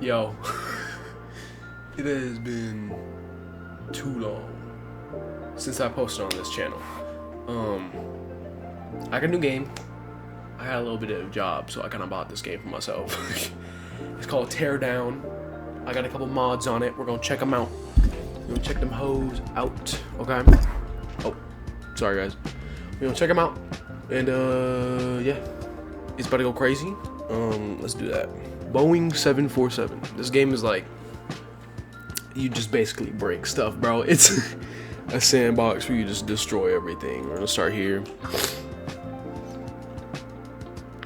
Yo, it has been too long since I posted on this channel. I got a new game. I had a little bit of a job, so I kind of bought this game for myself. It's called Teardown. I got a couple mods on it. We're gonna check them out. We're gonna check them hoes out. Okay. Oh, sorry guys. We're gonna check them out, and yeah, it's about to go crazy. Let's do that. Boeing 747. This game is like, you just basically break stuff, bro. It's a sandbox where you just destroy everything. We're gonna start here.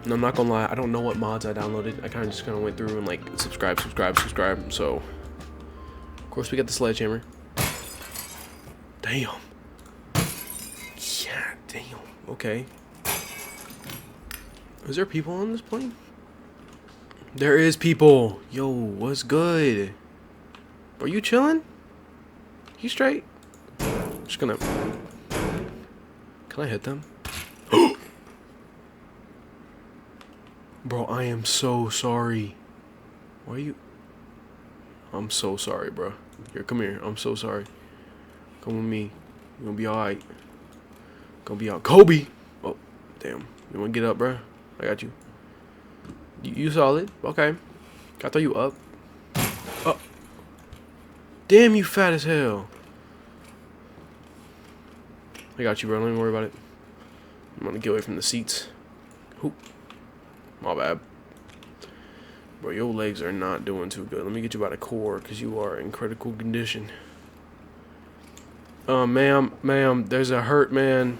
And I'm not gonna lie, I don't know what mods I downloaded. I kind of went through and like subscribe. So, of course, we got the sledgehammer. Damn. Yeah, damn. Okay. Is there people on this plane? There is people. Yo, what's good? Are you chilling? You straight? Just gonna. Can I hit them? Bro, I am so sorry. Why are you? I'm so sorry, bro. Here, come here. I'm so sorry. Come with me. You're gonna be alright. Gonna be out. Kobe! Oh, damn. You wanna get up, bro? I got you. You solid? Okay. Can I throw you up? Oh. Damn, you fat as hell. I got you, bro. Don't even worry about it. I'm gonna get away from the seats. Hoop. My bad. Bro, your legs are not doing too good. Let me get you by the core, because you are in critical condition. Ma'am, there's a hurt man.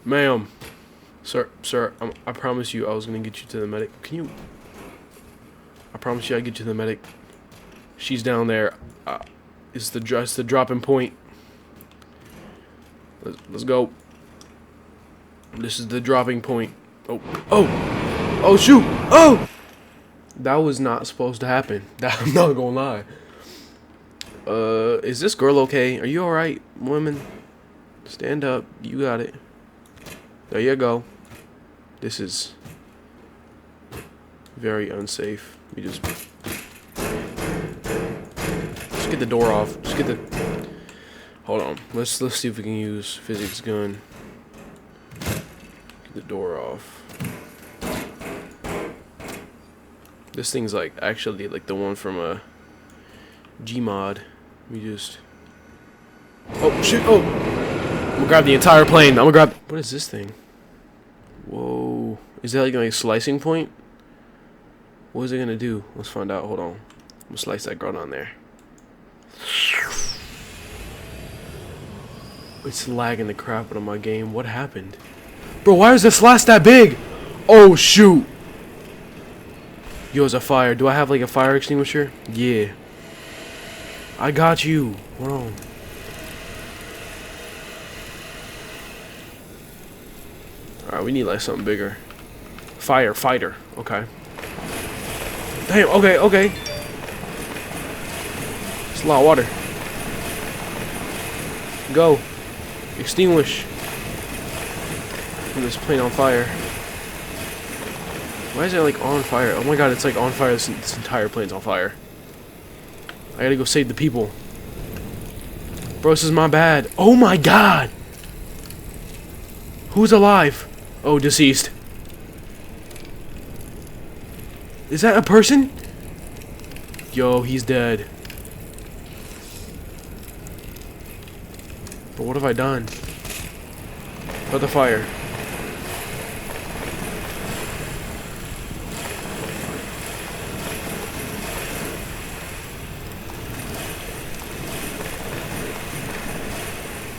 Ma'am. Sir, I promise you I was going to get you to the medic. Can you? I promise you I'll get you to the medic. She's down there. It's the dropping point. Let's go. This is the dropping point. Oh, shoot. Oh! That was not supposed to happen. I'm not going to lie. Is this girl okay? Are you alright, woman? Stand up. You got it. There you go. This is very unsafe. We just get the door off. Just get the. Hold on. Let's see if we can use physics gun. Get the door off. This thing's like actually like the one from a Gmod. We just. Oh shit! Oh. I'm gonna grab the entire plane. I'm gonna grab. What is this thing? Whoa. Is that like a slicing point? What is it gonna do? Let's find out. Hold on. I'm gonna slice that girl on there. It's lagging the crap out of my game. What happened? Bro, why is the slash that big? Oh shoot. Yo, it's a fire. Do I have like a fire extinguisher? Yeah. I got you. Hold on. Alright, we need like something bigger. Firefighter. Okay. Damn, okay. It's a lot of water. Go. Extinguish. This plane on fire. Why is it like on fire? Oh my god, it's like on fire. This entire plane's on fire. I gotta go save the people. Bro, this is my bad. Oh my god! Who's alive? Oh, deceased. Is that a person? Yo, he's dead. But what have I done? Put the fire.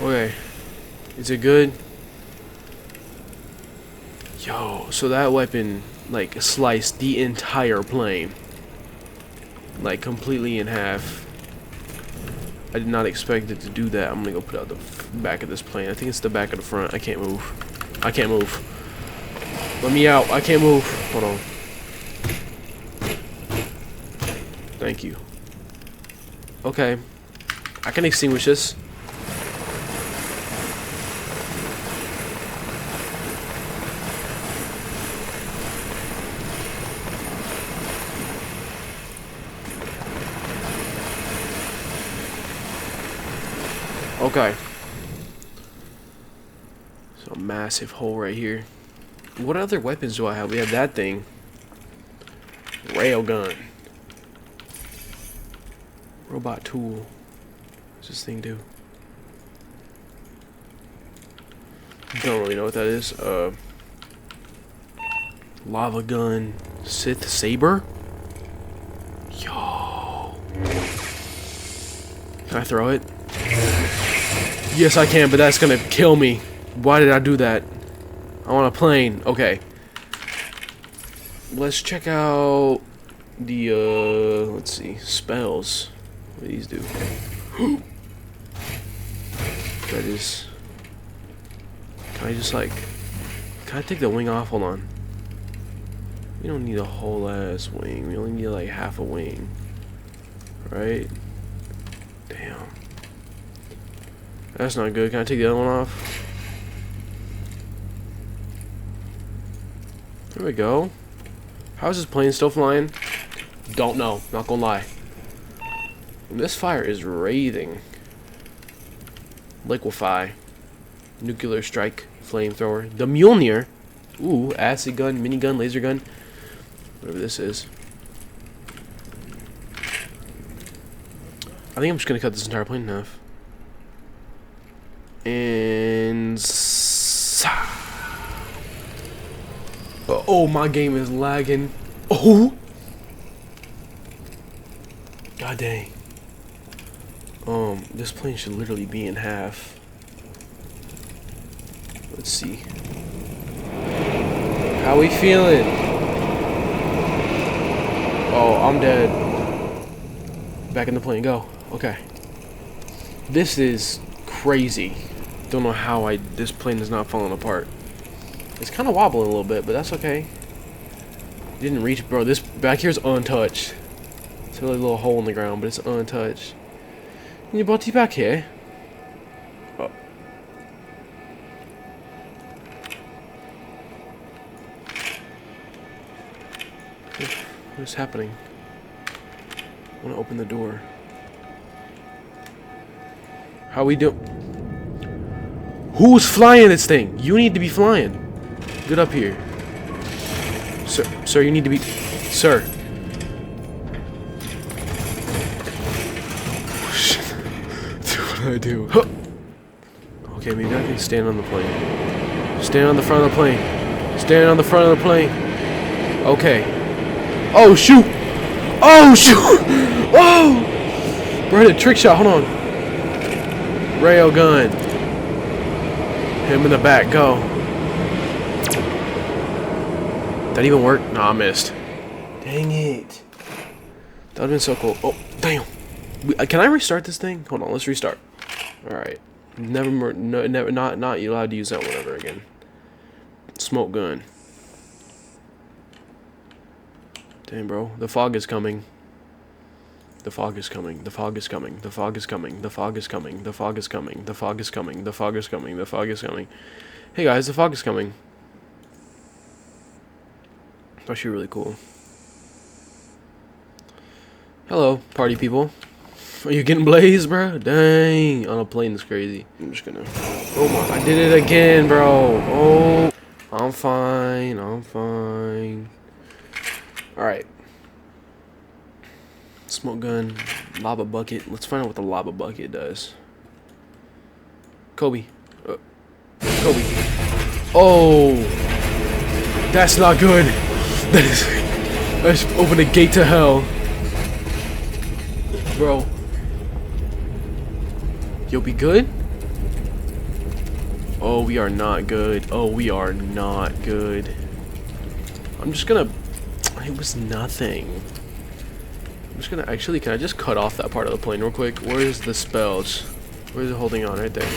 Okay. Is it good? Yo, so that weapon, like, sliced the entire plane. Like, completely in half. I did not expect it to do that. I'm gonna go put out the back of this plane. I think it's the back of the front. I can't move. I can't move. Let me out. I can't move. Hold on. Thank you. Okay. I can extinguish this. Okay. So a massive hole right here. What other weapons do I have? We have that thing. Railgun. Robot tool. What's this thing do? Don't really know what that is. Lava gun. Sith saber? Yo. Can I throw it? Yes, I can, but that's gonna kill me. Why did I do that? I want a plane. Okay. Let's check out the, let's see. Spells. What do these do? That is... Can I just, like... Can I take the wing off? Hold on. We don't need a whole ass wing. We only need, like, half a wing. Right? Damn. That's not good. Can I take the other one off? There we go. How is this plane still flying? Don't know. Not gonna lie. This fire is wraithing. Liquefy. Nuclear strike. Flamethrower. The Mjolnir. Ooh, acid gun, minigun, laser gun. Whatever this is. I think I'm just gonna cut this entire plane in half. And... Oh, my game is lagging. Oh! God dang. This plane should literally be in half. Let's see. How we feeling? Oh, I'm dead. Back in the plane, go. Okay. This is crazy. Don't know how this plane is not falling apart. It's kind of wobbling a little bit, but that's okay. Didn't reach, bro. This back here is untouched. It's a little hole in the ground, but it's untouched. Your body back here. Oh. What is happening? I want to open the door. How we do? Who's flying this thing? You need to be flying. Get up here. Sir, you need to be... Sir. Oh, shit. What did I do? Huh. Okay, maybe I can stand on the plane. Stand on the front of the plane. Stand on the front of the plane. Okay. Oh, shoot! Oh, shoot! Oh! Bro, I hit a trick shot. Hold on. Rail gun. Him in the back. Go. That even work? Nah, I missed. Dang it. That would've been so cool. Oh, damn. Can I restart this thing? Hold on, let's restart. Alright. Never more, no, never, not you allowed to use that one ever again. Smoke gun. Damn, bro. The fog is coming. The fog is coming. The fog is coming. The fog is coming. The fog is coming. The fog is coming. The fog is coming. The fog is coming. The fog is coming. Hey guys, the fog is coming. It's actually really cool. Hello, party people. Are you getting blazed, bro? Dang. On a plane is crazy. I'm just gonna... Oh my... I did it again, bro. Oh. I'm fine. I'm fine. Alright. Smoke gun. Lava bucket. Let's find out what the lava bucket does. Kobe. Kobe. Oh. That's not good. That's open a gate to hell. Bro. You'll be good? Oh, we are not good. Oh, we are not good. I'm just gonna... It was nothing. I'm just gonna... Actually, can I just cut off that part of the plane real quick? Where's the spells? Where's it holding on? Right there.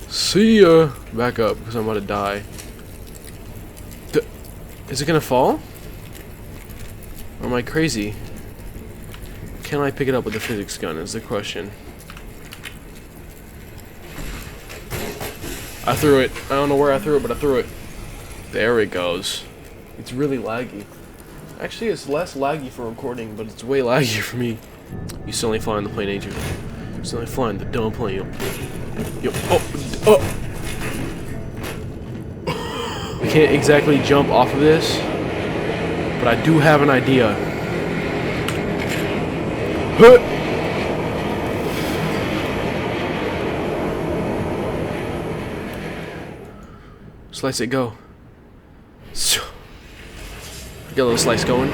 See ya! Back up, because I'm about to die. Is it gonna fall? Or am I crazy? Can I pick it up with the physics gun is the question. I threw it. I don't know where I threw it, but I threw it. There it goes. It's really laggy. Actually, it's less laggy for recording, but it's way laggy for me. You still ain't flying the plane, ain't you? You still ain't flying the dumb plane. Yo, oh. I can't exactly jump off of this, but I do have an idea. Huh. Slice it, go. Get a little slice going.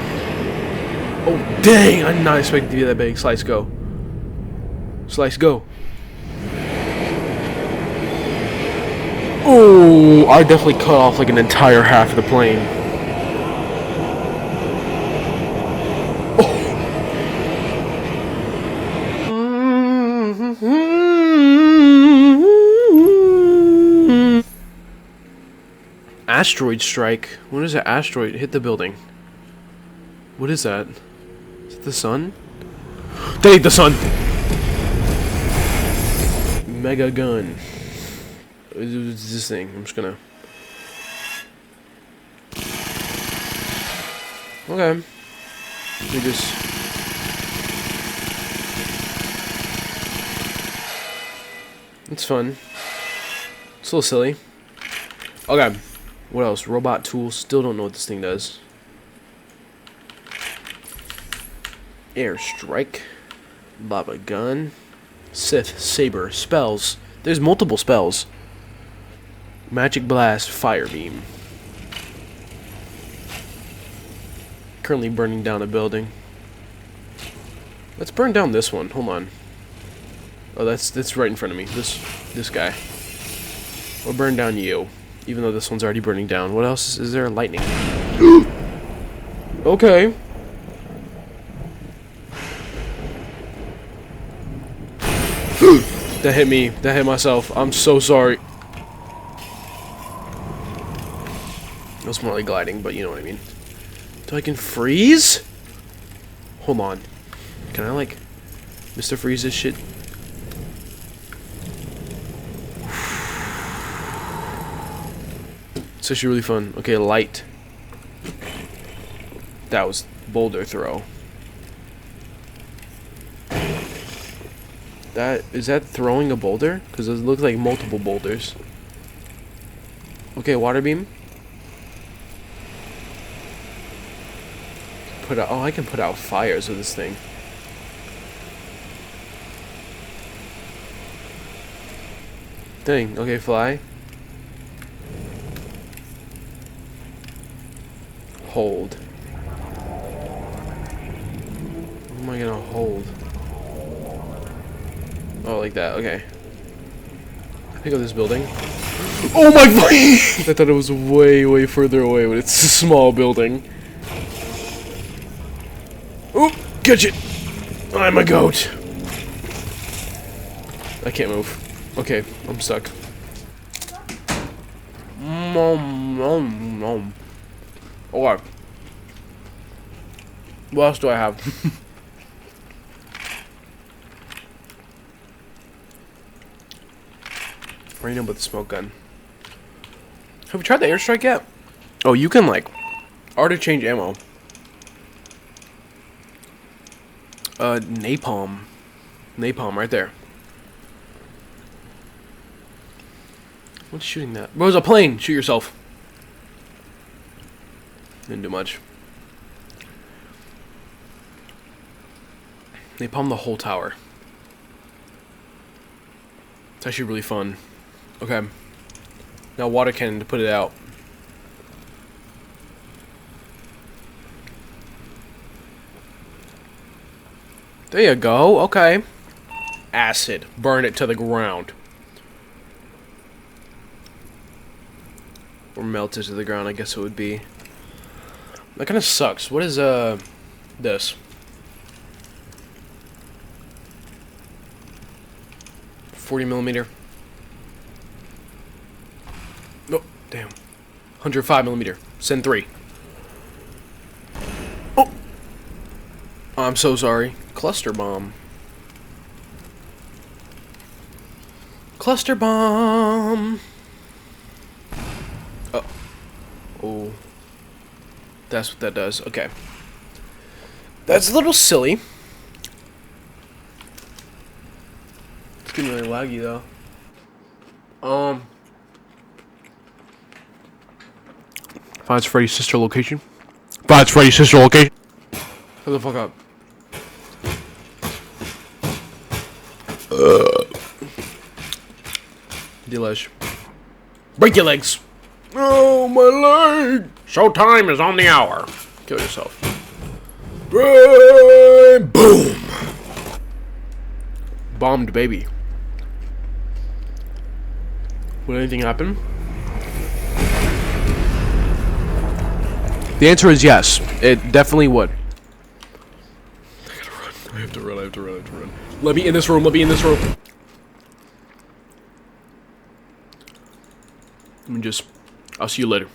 Oh, dang! I did not expect it to be that big. Slice, go. Slice, go. Oh, I definitely cut off like an entire half of the plane. Oh. Asteroid strike. When does an asteroid hit the building? What is that? Is it the sun? They ate the sun! Mega gun. It's this thing. I'm just gonna... Okay. Let me just... It's fun. It's a little silly. Okay. What else? Robot tool. Still don't know what this thing does. Airstrike. Lava gun. Sith saber. Spells. There's multiple spells. Magic blast. Fire beam. Currently burning down a building. Let's burn down this one. Hold on. Oh, that's right in front of me. This guy. We'll burn down you, even though this one's already burning down. What else is there? Lightning. Okay. That hit me. That hit myself. I'm so sorry. It was more like gliding, but you know what I mean. So I can freeze? Hold on. Can I, like, Mr. Freeze this shit? It's actually really fun. Okay, light. That was boulder throw. Is that throwing a boulder? Because it looks like multiple boulders. Okay, water beam. Oh, I can put out fires with this thing. Dang. Okay, fly. Hold. What am I gonna hold? Oh, like that. Okay. Pick up this building. Oh my god! I thought it was way, way further away, but it's a small building. Oop! Catch it! I'm a goat. I can't move. Okay, I'm stuck. Okay. What else do I have? Right now, but the smoke gun. Have we tried the airstrike yet? Oh, you can like auto change ammo. Napalm. Napalm right there. What's shooting that? Bro, it's a plane. Shoot yourself. Didn't do much. Napalm the whole tower. It's actually really fun. Okay. Now water cannon to put it out. There you go. Okay. Acid. Burn it to the ground. Or melt it to the ground, I guess it would be. That kind of sucks. What is, this? .40mm. Oh, damn. 105mm. Send 3. Oh! I'm so sorry. Cluster bomb. Cluster bomb! Oh. Oh. That's what that does. Okay. That's a little silly. getting really laggy though. Finds Freddy's sister location. Finds Freddy's sister location. Shut the fuck up. Delish. Break your legs. Oh, my leg. Showtime is on the hour. Kill yourself. Boom. Bombed baby. Would anything happen? The answer is yes. It definitely would. I gotta run. I have to run. Let me in this room. Let me just... I'll see you later.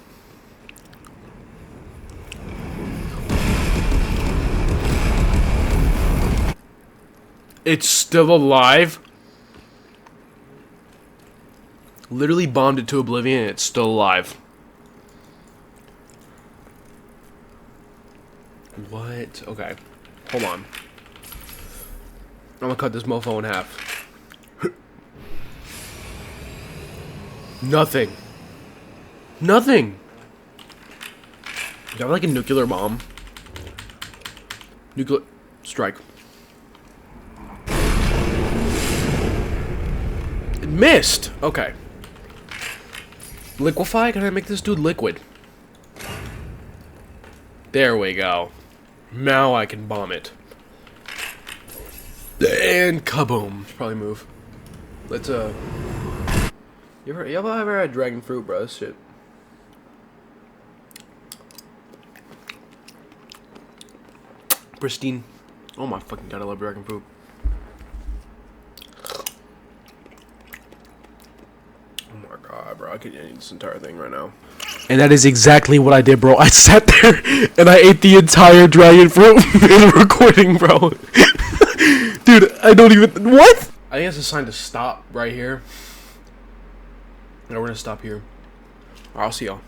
It's still alive? Literally bombed it to oblivion and it's still alive. What? Okay. Hold on. I'm gonna cut this mofo in half. Nothing. Nothing. You have like a nuclear bomb. Nuclear strike. It missed. Okay. Liquefy? Can I make this dude liquid? There we go. Now I can bomb it. And kaboom. Should probably move. Let's y'all ever had dragon fruit, bro? This shit. Pristine. Oh my fucking god, I love dragon fruit. Oh my god, bro, I could eat this entire thing right now. And that is exactly what I did, bro. I sat there and I ate the entire dragon fruit in recording, bro. Dude, I don't even... What? I think it's a sign to stop right here. No, we're gonna stop here. I'll see y'all.